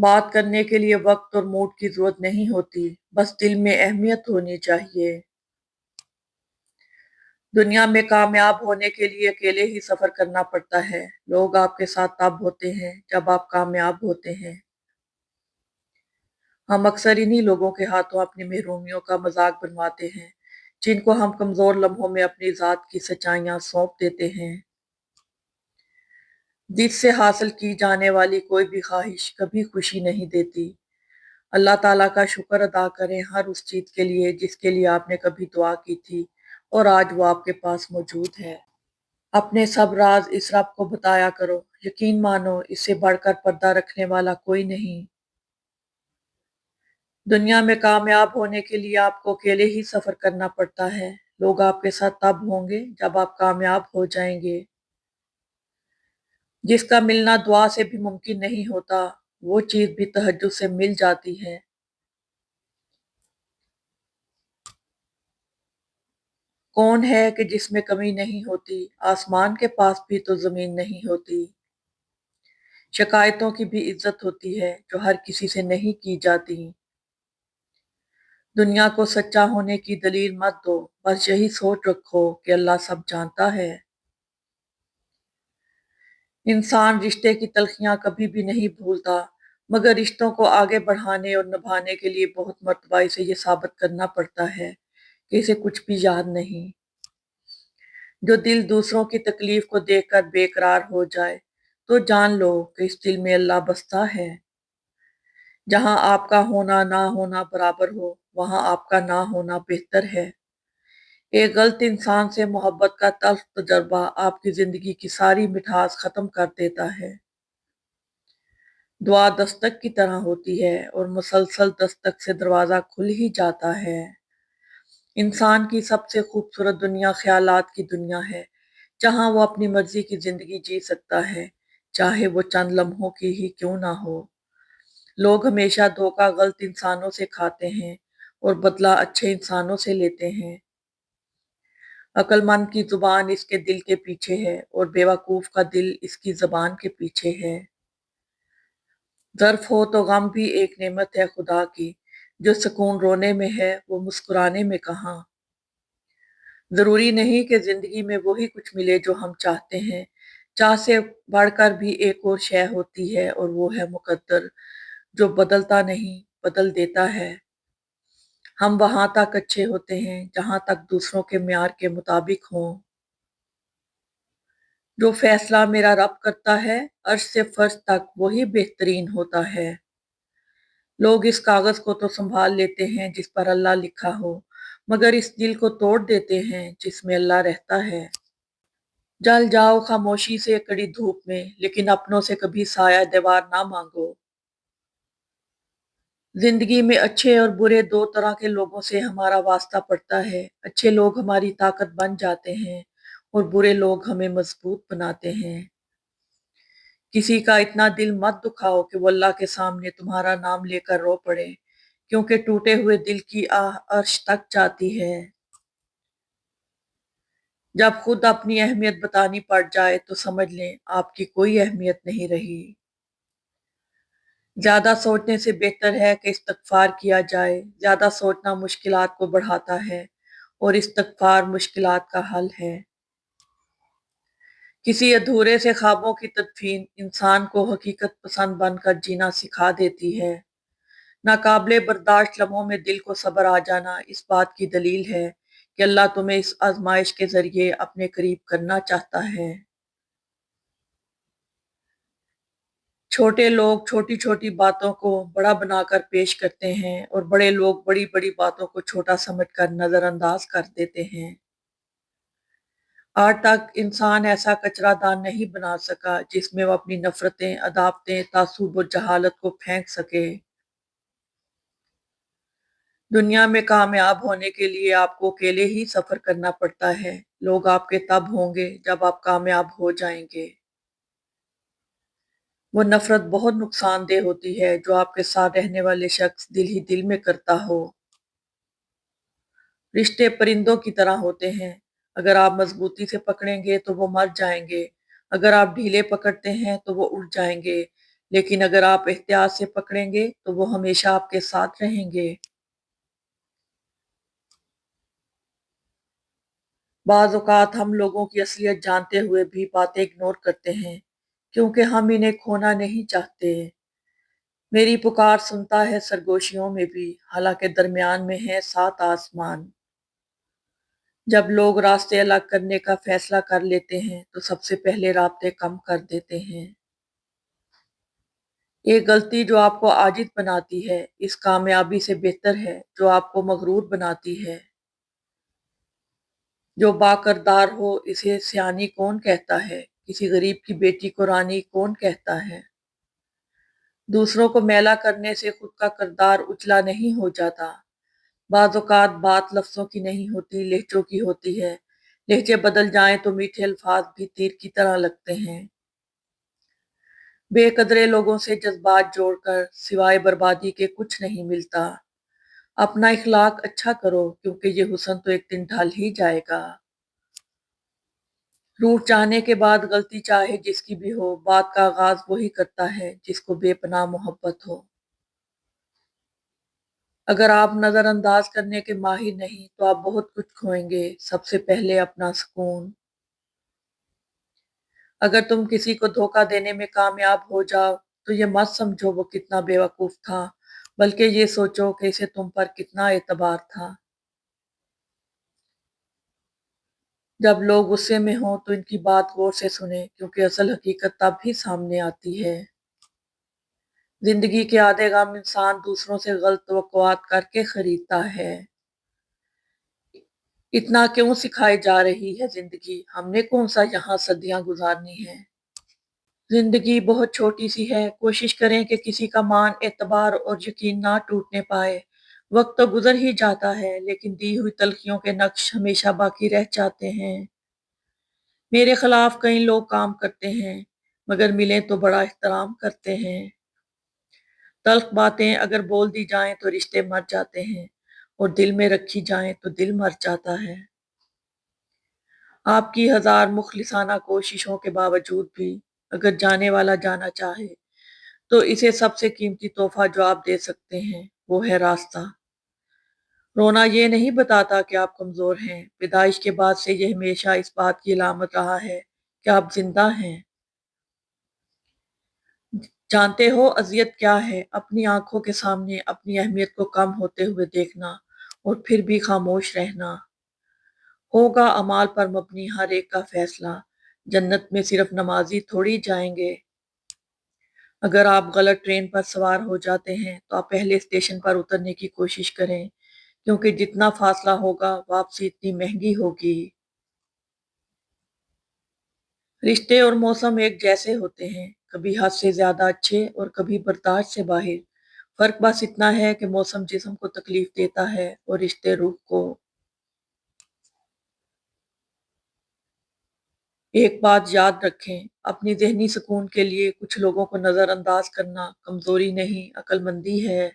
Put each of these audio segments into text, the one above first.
بات کرنے کے لیے وقت اور موڈ کی ضرورت نہیں ہوتی، بس دل میں اہمیت ہونی چاہیے۔ دنیا میں کامیاب ہونے کے لیے اکیلے ہی سفر کرنا پڑتا ہے۔ لوگ آپ کے ساتھ تب ہوتے ہیں جب آپ کامیاب ہوتے ہیں۔ ہم اکثر انہی لوگوں کے ہاتھوں اپنی محرومیوں کا مذاق بنواتے ہیں، جن کو ہم کمزور لمحوں میں اپنی ذات کی سچائیاں سونپ دیتے ہیں۔ جس سے حاصل کی جانے والی کوئی بھی خواہش کبھی خوشی نہیں دیتی۔ اللہ تعالیٰ کا شکر ادا کریں ہر اس چیز کے لیے جس کے لیے آپ نے کبھی دعا کی تھی اور آج وہ آپ کے پاس موجود ہے۔ اپنے سب راز اس رب کو بتایا کرو، یقین مانو اس سے بڑھ کر پردہ رکھنے والا کوئی نہیں۔ دنیا میں کامیاب ہونے کے لیے آپ کو اکیلے ہی سفر کرنا پڑتا ہے۔ لوگ آپ کے ساتھ تب ہوں گے جب آپ کامیاب ہو جائیں گے۔ جس کا ملنا دعا سے بھی ممکن نہیں ہوتا، وہ چیز بھی تہجد سے مل جاتی ہے۔ کون ہے کہ جس میں کمی نہیں ہوتی، آسمان کے پاس بھی تو زمین نہیں ہوتی۔ شکایتوں کی بھی عزت ہوتی ہے جو ہر کسی سے نہیں کی جاتی۔ دنیا کو سچا ہونے کی دلیل مت دو، بس یہی سوچ رکھو کہ اللہ سب جانتا ہے۔ انسان رشتے کی تلخیاں کبھی بھی نہیں بھولتا، مگر رشتوں کو آگے بڑھانے اور نبھانے کے لیے بہت مرتبہ اسے یہ ثابت کرنا پڑتا ہے کہ اسے کچھ بھی یاد نہیں۔ جو دل دوسروں کی تکلیف کو دیکھ کر بے قرار ہو جائے تو جان لو کہ اس دل میں اللہ بستا ہے۔ جہاں آپ کا ہونا نہ ہونا برابر ہو، وہاں آپ کا نہ ہونا بہتر ہے۔ ایک غلط انسان سے محبت کا تلخ تجربہ آپ کی زندگی کی ساری مٹھاس ختم کر دیتا ہے۔ دعا دستک کی طرح ہوتی ہے اور مسلسل دستک سے دروازہ کھل ہی جاتا ہے۔ انسان کی سب سے خوبصورت دنیا خیالات کی دنیا ہے، جہاں وہ اپنی مرضی کی زندگی جی سکتا ہے، چاہے وہ چند لمحوں کی ہی کیوں نہ ہو۔ لوگ ہمیشہ دھوکہ غلط انسانوں سے کھاتے ہیں اور بدلہ اچھے انسانوں سے لیتے ہیں۔ عقل مند کی زبان اس کے دل کے پیچھے ہے اور بیوقوف کا دل اس کی زبان کے پیچھے ہے۔ ظرف ہو تو غم بھی ایک نعمت ہے خدا کی، جو سکون رونے میں ہے وہ مسکرانے میں کہاں۔ ضروری نہیں کہ زندگی میں وہی کچھ ملے جو ہم چاہتے ہیں، چاہ سے بڑھ کر بھی ایک اور شے ہوتی ہے اور وہ ہے مقدر، جو بدلتا نہیں بدل دیتا ہے۔ ہم وہاں تک اچھے ہوتے ہیں جہاں تک دوسروں کے معیار کے مطابق ہوں۔ جو فیصلہ میرا رب کرتا ہے، عرش سے فرش تک وہی بہترین ہوتا ہے۔ لوگ اس کاغذ کو تو سنبھال لیتے ہیں جس پر اللہ لکھا ہو، مگر اس دل کو توڑ دیتے ہیں جس میں اللہ رہتا ہے۔ جل جاؤ خاموشی سے کڑی دھوپ میں، لیکن اپنوں سے کبھی سایہ دیوار نہ مانگو۔ زندگی میں اچھے اور برے دو طرح کے لوگوں سے ہمارا واسطہ پڑتا ہے۔ اچھے لوگ ہماری طاقت بن جاتے ہیں اور برے لوگ ہمیں مضبوط بناتے ہیں۔ کسی کا اتنا دل مت دکھاؤ کہ وہ اللہ کے سامنے تمہارا نام لے کر رو پڑے، کیونکہ ٹوٹے ہوئے دل کی آہ عرش تک جاتی ہے۔ جب خود اپنی اہمیت بتانی پڑ جائے تو سمجھ لیں آپ کی کوئی اہمیت نہیں رہی۔ زیادہ سوچنے سے بہتر ہے کہ استغفار کیا جائے۔ زیادہ سوچنا مشکلات کو بڑھاتا ہے اور استغفار مشکلات کا حل ہے۔ کسی ادھورے سے خوابوں کی تدفین انسان کو حقیقت پسند بن کر جینا سکھا دیتی ہے۔ ناقابل برداشت لمحوں میں دل کو صبر آ جانا اس بات کی دلیل ہے کہ اللہ تمہیں اس آزمائش کے ذریعے اپنے قریب کرنا چاہتا ہے۔ چھوٹے لوگ چھوٹی چھوٹی باتوں کو بڑا بنا کر پیش کرتے ہیں اور بڑے لوگ بڑی بڑی باتوں کو چھوٹا سمجھ کر نظر انداز کر دیتے ہیں۔ آج تک انسان ایسا کچرا دان نہیں بنا سکا جس میں وہ اپنی نفرتیں، عداوتیں، تعصب اور جہالت کو پھینک سکے۔ دنیا میں کامیاب ہونے کے لیے آپ کو اکیلے ہی سفر کرنا پڑتا ہے۔ لوگ آپ کے تب ہوں گے جب آپ کامیاب ہو جائیں گے۔ وہ نفرت بہت نقصان دہ ہوتی ہے جو آپ کے ساتھ رہنے والے شخص دل ہی دل میں کرتا ہو۔ رشتے پرندوں کی طرح ہوتے ہیں، اگر آپ مضبوطی سے پکڑیں گے تو وہ مر جائیں گے، اگر آپ ڈھیلے پکڑتے ہیں تو وہ اڑ جائیں گے، لیکن اگر آپ احتیاط سے پکڑیں گے تو وہ ہمیشہ آپ کے ساتھ رہیں گے۔ بعض اوقات ہم لوگوں کی اصلیت جانتے ہوئے بھی باتیں اگنور کرتے ہیں کیونکہ ہم انہیں کھونا نہیں چاہتے۔ میری پکار سنتا ہے سرگوشیوں میں بھی، حالانکہ درمیان میں ہے 7 آسمان۔ جب لوگ راستے الگ کرنے کا فیصلہ کر لیتے ہیں تو سب سے پہلے رابطے کم کر دیتے ہیں۔ ایک غلطی جو آپ کو عاجز بناتی ہے اس کامیابی سے بہتر ہے جو آپ کو مغرور بناتی ہے۔ جو باکردار ہو اسے سیانی کون کہتا ہے، کسی غریب کی بیٹی کو رانی کون کہتا ہے۔ دوسروں کو میلا کرنے سے خود کا کردار اچلا نہیں ہو جاتا۔ بعض اوقات بات لفظوں کی نہیں ہوتی، لہجوں کی ہوتی ہے۔ لہجے بدل جائیں تو میٹھے الفاظ بھی تیر کی طرح لگتے ہیں۔ بے قدرے لوگوں سے جذبات جوڑ کر سوائے بربادی کے کچھ نہیں ملتا۔ اپنا اخلاق اچھا کرو کیونکہ یہ حسن تو ایک دن ڈھل ہی جائے گا۔ روٹ جانے کے بعد غلطی چاہے جس کی بھی ہو، بات کا آغاز وہی کرتا ہے جس کو بے پناہ محبت ہو۔ اگر آپ نظر انداز کرنے کے ماہر نہیں تو آپ بہت کچھ کھوئیں گے، سب سے پہلے اپنا سکون۔ اگر تم کسی کو دھوکہ دینے میں کامیاب ہو جاؤ تو یہ مت سمجھو وہ کتنا بے وقوف تھا، بلکہ یہ سوچو کہ اسے تم پر کتنا اعتبار تھا۔ جب لوگ غصے میں ہوں تو ان کی بات غور سے سنیں کیونکہ اصل حقیقت تب ہی سامنے آتی ہے۔ زندگی کے آدھے غم انسان دوسروں سے غلط توقعات کر کے خریدتا ہے۔ اتنا کیوں سکھائی جا رہی ہے زندگی، ہم نے کون سا یہاں صدیاں گزارنی ہے۔ زندگی بہت چھوٹی سی ہے، کوشش کریں کہ کسی کا مان اعتبار اور یقین نہ ٹوٹنے پائے۔ وقت تو گزر ہی جاتا ہے لیکن دی ہوئی تلخیوں کے نقش ہمیشہ باقی رہ جاتے ہیں۔ میرے خلاف کئی لوگ کام کرتے ہیں مگر ملیں تو بڑا احترام کرتے ہیں۔ تلخ باتیں اگر بول دی جائیں تو رشتے مر جاتے ہیں اور دل میں رکھی جائیں تو دل مر جاتا ہے۔ آپ کی ہزار مخلصانہ کوششوں کے باوجود بھی اگر جانے والا جانا چاہے تو اسے سب سے قیمتی تحفہ جو آپ دے سکتے ہیں وہ ہے راستہ۔ رونا یہ نہیں بتاتا کہ آپ کمزور ہیں، پیدائش کے بعد سے یہ ہمیشہ اس بات کی علامت رہا ہے کہ آپ زندہ ہیں۔ جانتے ہو اذیت کیا ہے؟ اپنی آنکھوں کے سامنے اپنی اہمیت کو کم ہوتے ہوئے دیکھنا اور پھر بھی خاموش رہنا۔ ہوگا اعمال پر مبنی ہر ایک کا فیصلہ، جنت میں صرف نمازی تھوڑی جائیں گے۔ اگر آپ غلط ٹرین پر سوار ہو جاتے ہیں تو آپ پہلے اسٹیشن پر اترنے کی کوشش کریں کیونکہ جتنا فاصلہ ہوگا واپسی اتنی مہنگی ہوگی۔ رشتے اور موسم ایک جیسے ہوتے ہیں، کبھی حد سے زیادہ اچھے اور کبھی برداشت سے باہر۔ فرق بس اتنا ہے کہ موسم جسم کو تکلیف دیتا ہے اور رشتے روح کو۔ ایک بات یاد رکھیں، اپنی ذہنی سکون کے لیے کچھ لوگوں کو نظر انداز کرنا کمزوری نہیں، عقل مندی ہے۔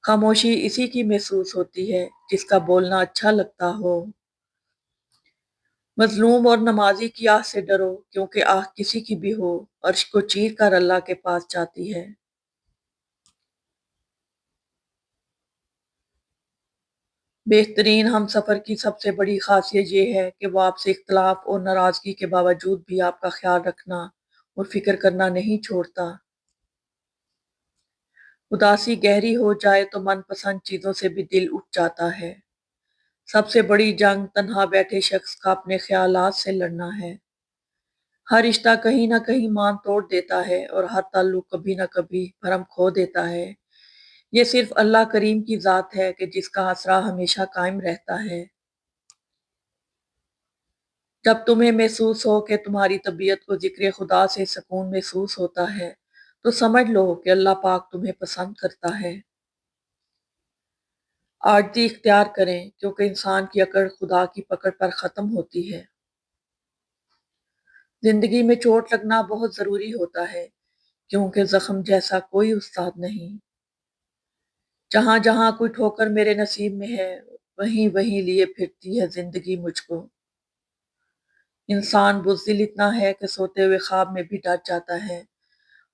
خاموشی اسی کی محسوس ہوتی ہے جس کا بولنا اچھا لگتا ہو۔ مظلوم اور نمازی کی آہ سے ڈرو کیونکہ آہ کسی کی بھی ہو عرش کو چیر کر اللہ کے پاس جاتی ہے۔ بہترین ہم سفر کی سب سے بڑی خاصیت یہ ہے کہ وہ آپ سے اختلاف اور ناراضگی کے باوجود بھی آپ کا خیال رکھنا اور فکر کرنا نہیں چھوڑتا۔ اداسی گہری ہو جائے تو من پسند چیزوں سے بھی دل اٹھ جاتا ہے۔ سب سے بڑی جنگ تنہا بیٹھے شخص کا اپنے خیالات سے لڑنا ہے۔ ہر رشتہ کہیں نہ کہیں مان توڑ دیتا ہے اور ہر تعلق کبھی نہ کبھی بھرم کھو دیتا ہے۔ یہ صرف اللہ کریم کی ذات ہے کہ جس کا آسرا ہمیشہ قائم رہتا ہے۔ جب تمہیں محسوس ہو کہ تمہاری طبیعت کو ذکر خدا سے سکون محسوس ہوتا ہے تو سمجھ لو کہ اللہ پاک تمہیں پسند کرتا ہے۔ عاجزی اختیار کریں کیونکہ انسان کی اکڑ خدا کی پکڑ پر ختم ہوتی ہے۔ زندگی میں چوٹ لگنا بہت ضروری ہوتا ہے کیونکہ زخم جیسا کوئی استاد نہیں۔ جہاں جہاں کوئی ٹھوکر میرے نصیب میں ہے وہیں وہیں لیے پھرتی ہے زندگی مجھ کو۔ انسان بزدل اتنا ہے کہ سوتے ہوئے خواب میں بھی ڈر جاتا ہے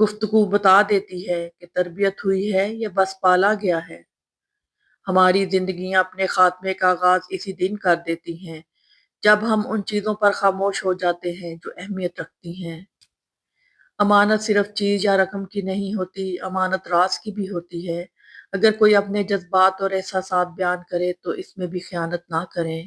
گفتگو بتا دیتی ہے کہ تربیت ہوئی ہے یا بس پالا گیا ہے۔ ہماری زندگیاں اپنے خاتمے کا آغاز اسی دن کر دیتی ہیں جب ہم ان چیزوں پر خاموش ہو جاتے ہیں جو اہمیت رکھتی ہیں۔ امانت صرف چیز یا رقم کی نہیں ہوتی، امانت راز کی بھی ہوتی ہے۔ اگر کوئی اپنے جذبات اور احساسات بیان کرے تو اس میں بھی خیانت نہ کریں۔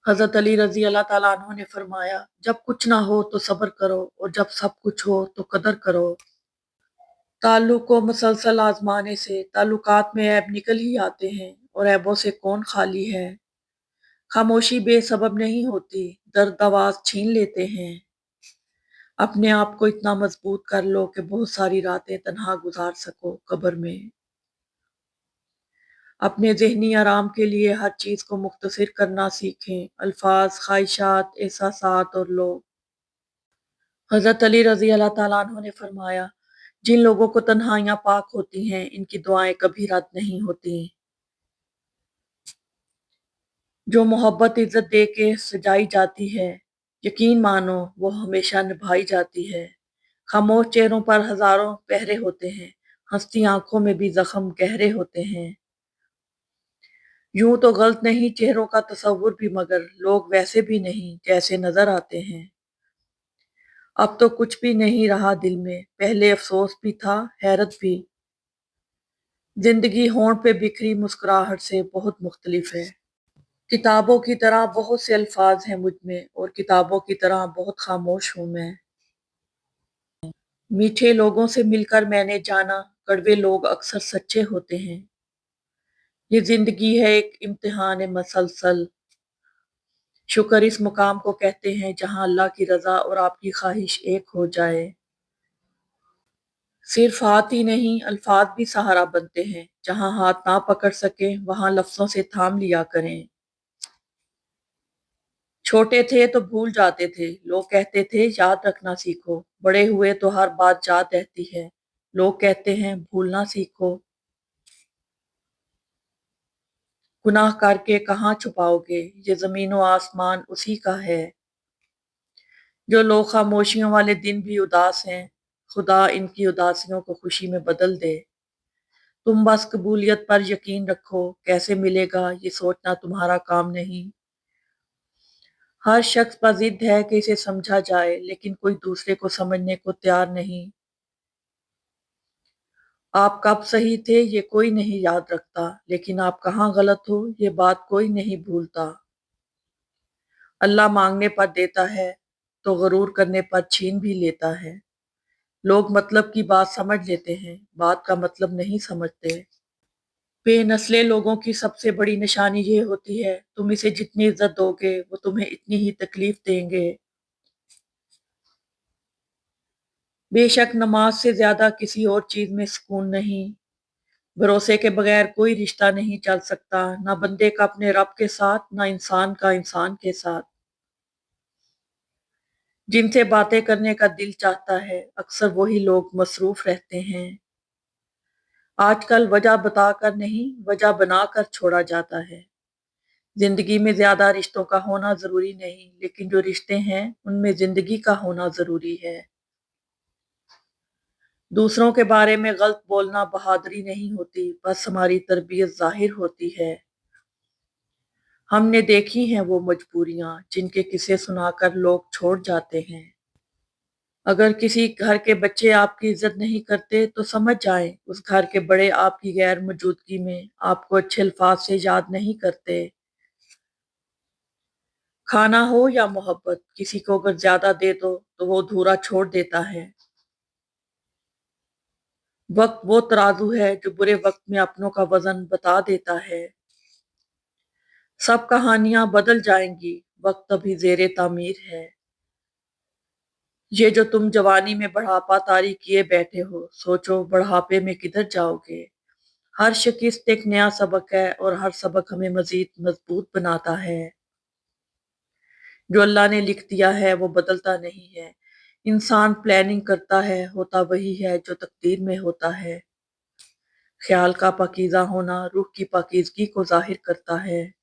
حضرت علی رضی اللہ تعالیٰ عنہ نے فرمایا، جب کچھ نہ ہو تو صبر کرو اور جب سب کچھ ہو تو قدر کرو۔ تعلق کو مسلسل آزمانے سے تعلقات میں عیب نکل ہی آتے ہیں، اور عیبوں سے کون خالی ہے۔ خاموشی بے سبب نہیں ہوتی، درد آواز چھین لیتے ہیں۔ اپنے آپ کو اتنا مضبوط کر لو کہ بہت ساری راتیں تنہا گزار سکو قبر میں۔ اپنے ذہنی آرام کے لیے ہر چیز کو مختصر کرنا سیکھیں، الفاظ، خواہشات، احساسات اور لوگ۔ حضرت علی رضی اللہ تعالیٰ عنہ نے فرمایا، جن لوگوں کو تنہائیاں پاک ہوتی ہیں ان کی دعائیں کبھی رد نہیں ہوتی۔ جو محبت عزت دے کے سجائی جاتی ہے، یقین مانو وہ ہمیشہ نبھائی جاتی ہے۔ خاموش چہروں پر ہزاروں پہرے ہوتے ہیں، ہنستی آنکھوں میں بھی زخم گہرے ہوتے ہیں۔ یوں تو غلط نہیں چہروں کا تصور بھی، مگر لوگ ویسے بھی نہیں جیسے نظر آتے ہیں۔ اب تو کچھ بھی نہیں رہا دل میں، پہلے افسوس بھی تھا، حیرت بھی۔ زندگی ہونٹ پہ بکھری مسکراہٹ سے بہت مختلف ہے۔ کتابوں کی طرح بہت سے الفاظ ہیں مجھ میں، اور کتابوں کی طرح بہت خاموش ہوں میں۔ میٹھے لوگوں سے مل کر میں نے جانا، کڑوے لوگ اکثر سچے ہوتے ہیں۔ یہ زندگی ہے ایک امتحان مسلسل۔ شکر اس مقام کو کہتے ہیں جہاں اللہ کی رضا اور آپ کی خواہش ایک ہو جائے۔ صرف ہاتھ ہی نہیں، الفاظ بھی سہارا بنتے ہیں۔ جہاں ہاتھ نہ پکڑ سکیں وہاں لفظوں سے تھام لیا کریں۔ چھوٹے تھے تو بھول جاتے تھے، لوگ کہتے تھے یاد رکھنا سیکھو۔ بڑے ہوئے تو ہر بات یاد رہتی ہے، لوگ کہتے ہیں بھولنا سیکھو۔ گناہ کر کے کہاں چھپاؤ گے، یہ زمین و آسمان اسی کا ہے۔ جو لوگ خاموشیوں والے دن بھی اداس ہیں، خدا ان کی اداسیوں کو خوشی میں بدل دے۔ تم بس قبولیت پر یقین رکھو، کیسے ملے گا یہ سوچنا تمہارا کام نہیں۔ ہر شخص پر ضد ہے کہ اسے سمجھا جائے، لیکن کوئی دوسرے کو سمجھنے کو تیار نہیں۔ آپ کب صحیح تھے یہ کوئی نہیں یاد رکھتا، لیکن آپ کہاں غلط ہو یہ بات کوئی نہیں بھولتا۔ اللہ مانگنے پر دیتا ہے تو غرور کرنے پر چھین بھی لیتا ہے۔ لوگ مطلب کی بات سمجھ لیتے ہیں، بات کا مطلب نہیں سمجھتے۔ بے نسلے لوگوں کی سب سے بڑی نشانی یہ ہوتی ہے، تم اسے جتنی عزت دو گے وہ تمہیں اتنی ہی تکلیف دیں گے۔ بے شک نماز سے زیادہ کسی اور چیز میں سکون نہیں۔ بھروسے کے بغیر کوئی رشتہ نہیں چل سکتا، نہ بندے کا اپنے رب کے ساتھ، نہ انسان کا انسان کے ساتھ۔ جن سے باتیں کرنے کا دل چاہتا ہے اکثر وہی لوگ مصروف رہتے ہیں۔ آج کل وجہ بتا کر نہیں، وجہ بنا کر چھوڑا جاتا ہے۔ زندگی میں زیادہ رشتوں کا ہونا ضروری نہیں، لیکن جو رشتے ہیں ان میں زندگی کا ہونا ضروری ہے۔ دوسروں کے بارے میں غلط بولنا بہادری نہیں ہوتی، بس ہماری تربیت ظاہر ہوتی ہے۔ ہم نے دیکھی ہیں وہ مجبوریاں جن کے قصے سنا کر لوگ چھوڑ جاتے ہیں۔ اگر کسی گھر کے بچے آپ کی عزت نہیں کرتے تو سمجھ جائیں اس گھر کے بڑے آپ کی غیر موجودگی میں آپ کو اچھے الفاظ سے یاد نہیں کرتے۔ کھانا ہو یا محبت، کسی کو اگر زیادہ دے دو تو وہ ادھورا چھوڑ دیتا ہے۔ وقت وہ ترازو ہے جو برے وقت میں اپنوں کا وزن بتا دیتا ہے۔ سب کہانیاں بدل جائیں گی، وقت ابھی زیر تعمیر ہے۔ یہ جو تم جوانی میں بڑھاپا طاری کیے بیٹھے ہو، سوچو بڑھاپے میں کدھر جاؤ گے۔ ہر شکست ایک نیا سبق ہے، اور ہر سبق ہمیں مزید مضبوط بناتا ہے۔ جو اللہ نے لکھ دیا ہے وہ بدلتا نہیں ہے۔ انسان پلاننگ کرتا ہے، ہوتا وہی ہے جو تقدیر میں ہوتا ہے۔ خیال کا پاکیزہ ہونا روح کی پاکیزگی کو ظاہر کرتا ہے۔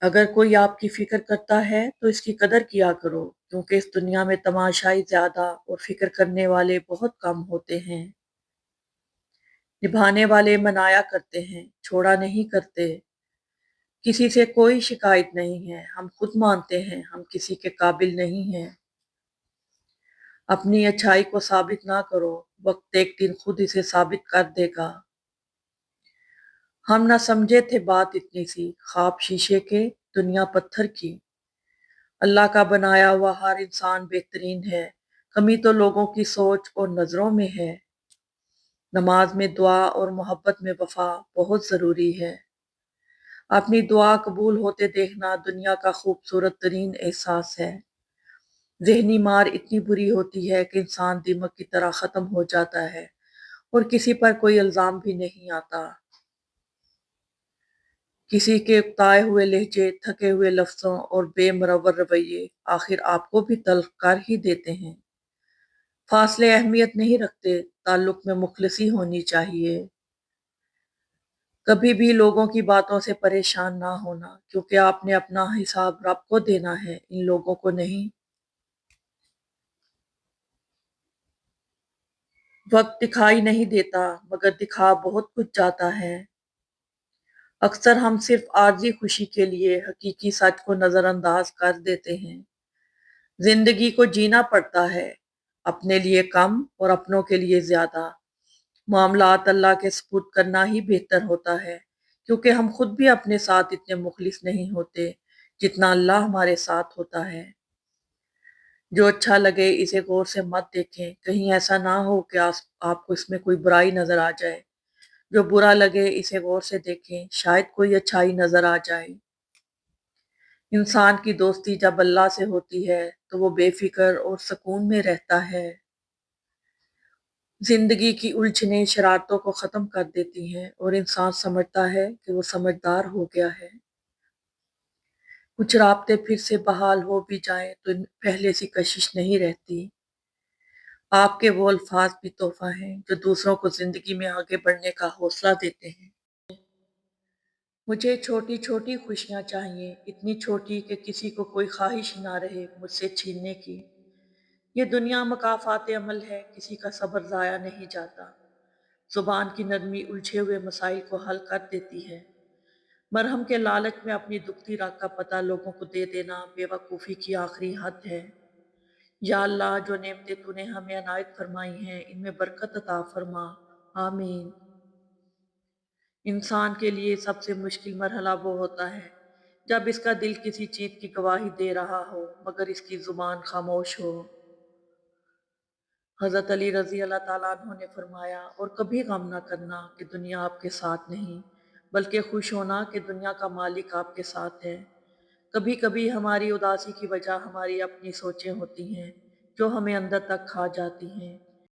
اگر کوئی آپ کی فکر کرتا ہے تو اس کی قدر کیا کرو، کیونکہ اس دنیا میں تماشائی زیادہ اور فکر کرنے والے بہت کم ہوتے ہیں۔ نبھانے والے منایا کرتے ہیں، چھوڑا نہیں کرتے۔ کسی سے کوئی شکایت نہیں ہے، ہم خود مانتے ہیں ہم کسی کے قابل نہیں ہیں۔ اپنی اچھائی کو ثابت نہ کرو، وقت ایک دن خود اسے ثابت کر دے گا۔ ہم نہ سمجھے تھے بات اتنی سی، خواب شیشے کے، دنیا پتھر کی۔ اللہ کا بنایا ہوا ہر انسان بہترین ہے، کمی تو لوگوں کی سوچ اور نظروں میں ہے۔ نماز میں دعا اور محبت میں وفا بہت ضروری ہے۔ اپنی دعا قبول ہوتے دیکھنا دنیا کا خوبصورت ترین احساس ہے۔ ذہنی مار اتنی بری ہوتی ہے کہ انسان دماغ کی طرح ختم ہو جاتا ہے اور کسی پر کوئی الزام بھی نہیں آتا۔ کسی کے اکتائے ہوئے لہجے، تھکے ہوئے لفظوں اور بے مرور رویے آخر آپ کو بھی تلخ کر ہی دیتے ہیں۔ فاصلے اہمیت نہیں رکھتے، تعلق میں مخلصی ہونی چاہیے۔ کبھی بھی لوگوں کی باتوں سے پریشان نہ ہونا، کیونکہ آپ نے اپنا حساب رب کو دینا ہے، ان لوگوں کو نہیں۔ وقت دکھائی نہیں دیتا، مگر دکھا بہت کچھ جاتا ہے۔ اکثر ہم صرف عارضی خوشی کے لیے حقیقی سچ کو نظر انداز کر دیتے ہیں۔ زندگی کو جینا پڑتا ہے، اپنے لیے کم اور اپنوں کے لیے زیادہ۔ معاملات اللہ کے سپرد کرنا ہی بہتر ہوتا ہے، کیونکہ ہم خود بھی اپنے ساتھ اتنے مخلص نہیں ہوتے جتنا اللہ ہمارے ساتھ ہوتا ہے۔ جو اچھا لگے اسے غور سے مت دیکھیں، کہیں ایسا نہ ہو کہ آپ کو اس میں کوئی برائی نظر آ جائے۔ جو برا لگے اسے غور سے دیکھیں، شاید کوئی اچھائی نظر آ جائے۔ انسان کی دوستی جب اللہ سے ہوتی ہے تو وہ بے فکر اور سکون میں رہتا ہے۔ زندگی کی الجھنیں شرارتوں کو ختم کر دیتی ہیں اور انسان سمجھتا ہے کہ وہ سمجھدار ہو گیا ہے۔ کچھ رابطے پھر سے بحال ہو بھی جائیں تو پہلے سی کشش نہیں رہتی۔ آپ کے وہ الفاظ بھی تحفہ ہیں جو دوسروں کو زندگی میں آگے بڑھنے کا حوصلہ دیتے ہیں۔ مجھے چھوٹی چھوٹی خوشیاں چاہیے، اتنی چھوٹی کہ کسی کو کوئی خواہش نہ رہے مجھ سے چھیننے کی۔ یہ دنیا مکافات عمل ہے، کسی کا صبر ضائع نہیں جاتا۔ زبان کی نرمی الجھے ہوئے مسائل کو حل کر دیتی ہے۔ مرہم کے لالچ میں اپنی دکھتی راہ کا پتہ لوگوں کو دے دینا بے وقوفی کی آخری حد ہے۔ یا اللہ، جو نعمتیں تو نے ہمیں عنایت فرمائی ہیں ان میں برکت عطا فرما، آمین۔ انسان کے لیے سب سے مشکل مرحلہ وہ ہوتا ہے جب اس کا دل کسی چیز کی گواہی دے رہا ہو مگر اس کی زبان خاموش ہو۔ حضرت علی رضی اللہ تعالیٰ عنہ نے فرمایا، اور کبھی غم نہ کرنا کہ دنیا آپ کے ساتھ نہیں، بلکہ خوش ہونا کہ دنیا کا مالک آپ کے ساتھ ہے۔ کبھی کبھی ہماری اداسی کی وجہ ہماری اپنی سوچیں ہوتی ہیں جو ہمیں اندر تک کھا جاتی ہیں۔